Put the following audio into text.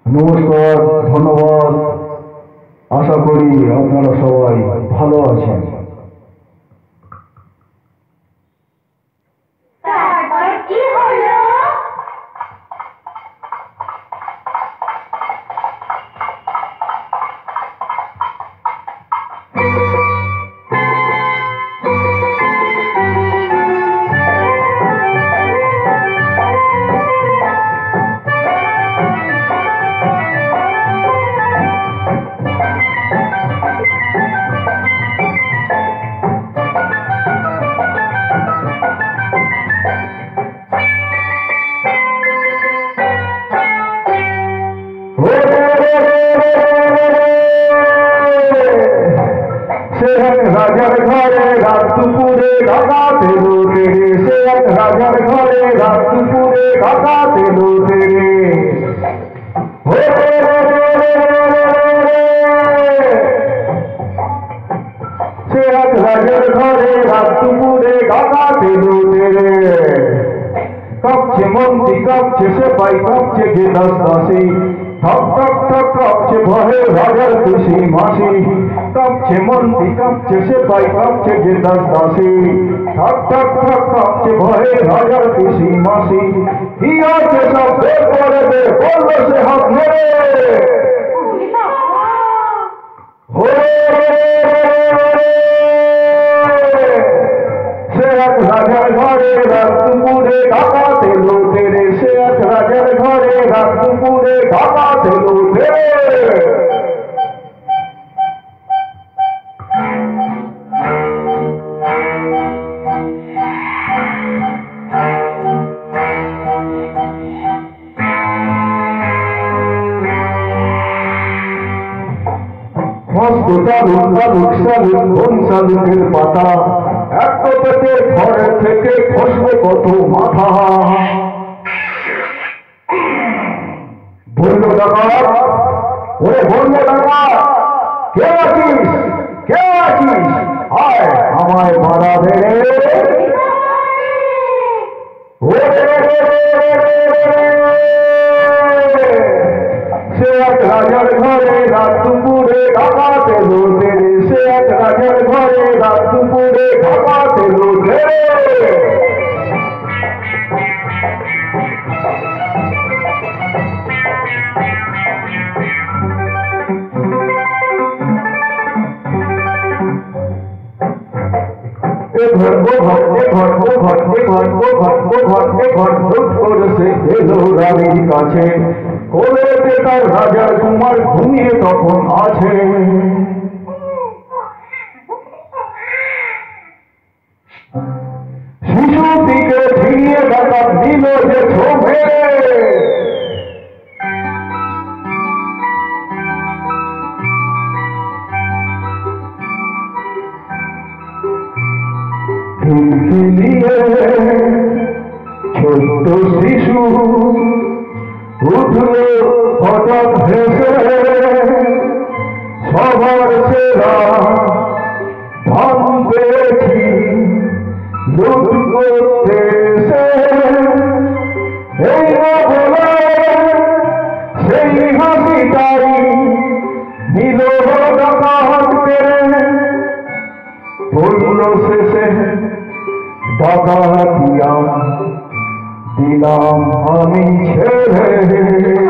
নমস্কার, ধন্যবাদ। আশা করি আপনারা সবাই ভালো আছেন। তারপর কি হলো? রাজার ঘরে রাত দুপুরে ঢাকাতে লোটে রে, সে এক রাজার ঘরে রাত দুপুরে ঢাকাতে লোটে রে। সে এক রাজার ঘরে রাত দুপুরে ঢাকাতে লোটে রে। কাঁপছে মন্ত্রী, কাঁপছে সেপাই, কাঁপছে গেদাস দাসী, ঠক ঠক ঠক কাঁপছে ভয়ে রাজার খুশি মাসি। কাঁপছে মন্ত্রী, কাঁপছে সেপাই, কাঁপছে গেদাস দাসী, ঠক ঠক ঠক কাঁপছে ভয়ে রাজার খুশি মাসি। কি আছে সব বের করে দে, বললো সে হাত ধরে। সে এক রাজার ঘরে রাত দুপুরে ঢাকাতে লোটে রে, সে এক রাজার ঘরে রাত দুপুরে ঢাকাতে লোটে রে। মস্ত শালুক শালুক শালুক কোন শালুকের পাতা, এক পেটের ঘরে থেকে খসবে কত মাথা। বললো ডাকাত, ওরে বললো ডাকাত, কে আছিস, কে আছিস, আয় আমায় বাড়াবে রে। সে এক রাজার ঘরে রাত দুপুরে ঢাকাতে লোটে রে, সে এক রাজার ঘরে রাত দুপুরে ঢাকাতে লোটে রে। রানীর কাছে কোলেতে তার রাজার কুমার ঘুমিয়ে তখন আছে। শিশুটিকে ছিনিয়ে ডাকাত দিল যে ছোভে। নিয়ে ছোট্ট শিশু উঠল হঠাৎ ভেসে, সবার সেরা ধন পেয়েছি লুট করতে এসে। এই না বলে সেই হাসিটাই নিল ডাকাত পেরে। বলল শেষে ডাকাতিয়া দিলাম আমি ছেড়ে।